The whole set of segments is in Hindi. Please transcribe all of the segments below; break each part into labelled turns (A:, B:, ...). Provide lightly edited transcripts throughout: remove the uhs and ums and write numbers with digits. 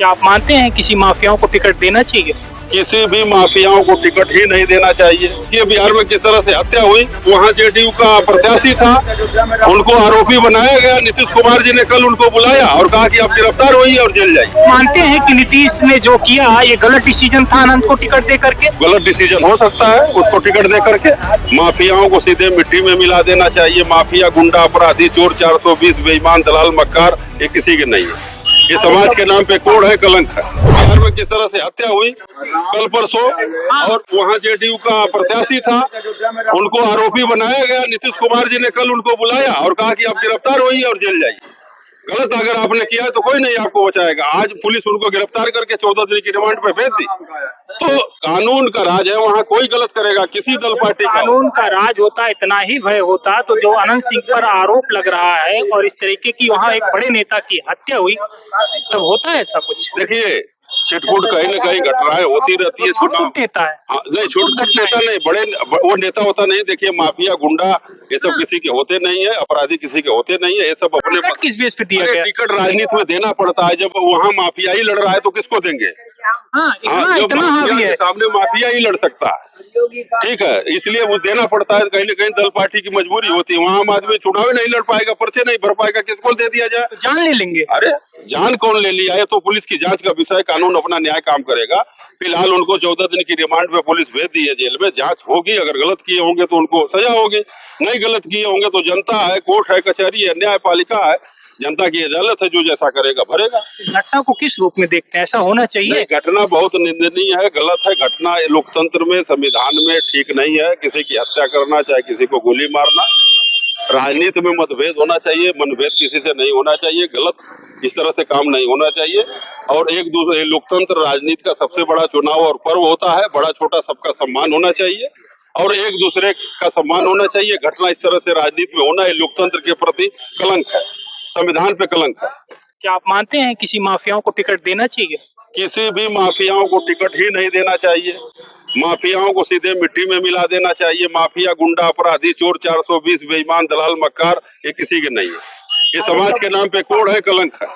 A: क्या आप मानते हैं किसी माफियाओं को टिकट देना चाहिए?
B: किसी भी माफियाओं को टिकट ही नहीं देना चाहिए। कि बिहार में किस तरह से हत्या हुई, वहाँ जेडीयू का प्रत्याशी था, उनको आरोपी बनाया गया। नीतीश कुमार जी ने कल उनको बुलाया और कहा कि आप गिरफ्तार होइए और जेल जाइए।
A: मानते हैं कि नीतीश ने जो किया ये गलत डिसीजन था अनंत को टिकट दे करके?
B: गलत डिसीजन हो सकता है उसको टिकट दे करके। माफियाओं को सीधे मिट्टी में मिला देना चाहिए। माफिया, गुंडा, अपराधी, चोर, 420, बेईमान, दलाल, मक्कार, ये किसी के नहीं है। ये समाज के नाम पे कोड़ है, कलंक है। बिहार में किस तरह से हत्या हुई कल परसों, और वहाँ जेडीयू का प्रत्याशी था, उनको आरोपी बनाया गया। नीतीश कुमार जी ने कल उनको बुलाया और कहा कि आप गिरफ्तार होइए और जेल जाइए। गलत अगर आपने किया है तो कोई नहीं आपको बचाएगा। आज पुलिस उनको गिरफ्तार करके 14 दिन की रिमांड पे भेज दी। तो कानून का राज है, वहाँ कोई गलत करेगा किसी दल पार्टी का।
A: कानून का राज होता, इतना ही भय होता तो जो अनंत सिंह पर आरोप लग रहा है और इस तरीके की वहाँ एक बड़े नेता की हत्या हुई, तब होता है ऐसा कुछ?
B: देखिए, छिटपुट कहीं न कहीं घटनाएं होती रहती है।
A: छुटपुट नेता है।
B: हाँ, नहीं, छुटपुट नेता नहीं, बड़े वो नेता होता नहीं। देखिए, माफिया, गुंडा, ये सब किसी के होते नहीं है, अपराधी किसी के होते नहीं है। ये सब अपने
A: टिकट किस बेस पे दिया गया?
B: टिकट राजनीति में देना पड़ता है। जब वहाँ माफिया ही लड़ रहा है तो किसको देंगे?
A: हाँ,
B: जो
A: इतना
B: माफिया
A: हावी
B: के
A: है।
B: सामने माफिया ही लड़ सकता है, ठीक है, इसलिए वो देना पड़ता है। कहीं न कहीं दल पार्टी की मजबूरी होती है। वहाँ आम आदमी चुनाव नहीं लड़ पाएगा, पर्चे नहीं भर पाएगा, किसको दे दिया जाए?
A: जान ले लेंगे।
B: अरे जान कौन ले लिया है? तो पुलिस की जांच का विषय, कानून अपना न्याय काम करेगा। फिलहाल उनको 14 दिन की रिमांड पे पुलिस भेज दी है जेल में। जांच होगी, अगर गलत किए होंगे तो उनको सजा होगी, नहीं गलत किए होंगे तो जनता है, कोर्ट है, कचहरी है, न्यायपालिका है, जनता की अदालत है, जो जैसा करेगा भरेगा।
A: घटना को किस रूप में देखते हैं? ऐसा होना चाहिए?
B: घटना बहुत निंदनीय है, गलत है। घटना लोकतंत्र में, संविधान में ठीक नहीं है किसी की हत्या करना, चाहे किसी को गोली मारना। राजनीति में मतभेद होना चाहिए, मनभेद किसी से नहीं होना चाहिए। गलत इस तरह से काम नहीं होना चाहिए। और एक दूसरे, लोकतंत्र राजनीति का सबसे बड़ा चुनाव और पर्व होता है। बड़ा छोटा सबका सम्मान होना चाहिए और एक दूसरे का सम्मान होना चाहिए। घटना इस तरह से राजनीति में होना, ये लोकतंत्र के प्रति कलंक है, संविधान पे कलंक है।
A: क्या आप मानते हैं किसी माफियाओं को टिकट देना चाहिए?
B: किसी भी माफियाओं को टिकट ही नहीं देना चाहिए। माफियाओं को सीधे मिट्टी में मिला देना चाहिए। माफिया, गुंडा, अपराधी, चोर, 420, बेईमान, दलाल, मक्कार, ये किसी के नहीं है। ये समाज के नाम पे कोड़ है, कलंक है।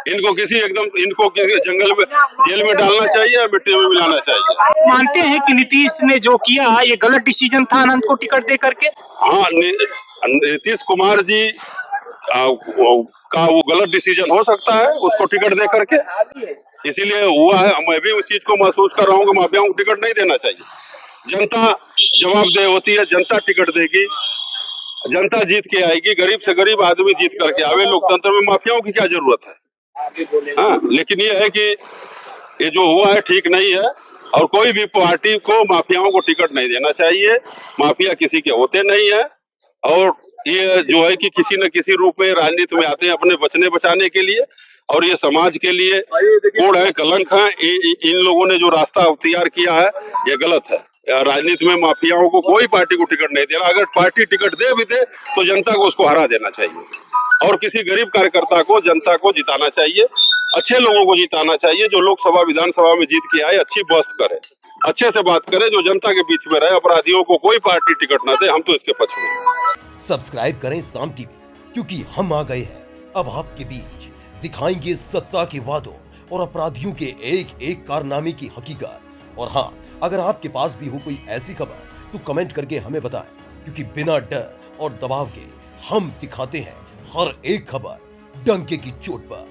B: इनको किसी जंगल में, जेल में डालना चाहिए या मिट्टी में मिलाना चाहिए।
A: मानते हैं कि नीतीश ने जो किया ये गलत डिसीजन था अनंत को टिकट दे करके?
B: हाँ, नीतीश कुमार जी का वो गलत डिसीजन हो सकता है उसको टिकट दे करके, इसीलिए हुआ है। मैं भी उस चीज को महसूस कर रहा हूँ कि माफियाओं को टिकट नहीं देना चाहिए। जनता जवाबदेह होती है, जनता टिकट देगी, जनता जीत के आएगी। गरीब से गरीब आदमी जीत करके आवे। लोकतंत्र में माफियाओं की क्या जरूरत है? हाँ, लेकिन ये है कि ये जो हुआ है ठीक नहीं है और कोई भी पार्टी को माफियाओं को टिकट नहीं देना चाहिए। माफिया किसी के होते नहीं है और ये जो है कि किसी न किसी रूप में राजनीति में आते हैं अपने बचने बचाने के लिए, और ये समाज के लिए कोड़ है, कलंक है। इन लोगों ने जो रास्ता अख्तियार किया है ये गलत है। राजनीति में माफियाओं को कोई पार्टी को टिकट नहीं देना। अगर पार्टी टिकट दे भी दे तो जनता को उसको हरा देना चाहिए और किसी गरीब कार्यकर्ता को, जनता को जिताना चाहिए। अच्छे लोगों को जिताना चाहिए जो लोकसभा, विधानसभा में जीत के आए, अच्छी बस्त करे, अच्छे से बात करे, जो जनता के बीच में रहे। अपराधियों को कोई पार्टी टिकट ना दे, हम तो इसके पक्ष में।
C: सब्सक्राइब करें साम टीवी, क्योंकि हम आ गए हैं अब आपके बीच। दिखाएंगे सत्ता के वादों और अपराधियों के एक एक कारनामे की हकीकत। और हाँ, अगर आपके पास भी हो कोई ऐसी खबर तो कमेंट करके हमें बताएं, क्योंकि बिना डर और दबाव के हम दिखाते हैं हर एक खबर डंके की चोट पर।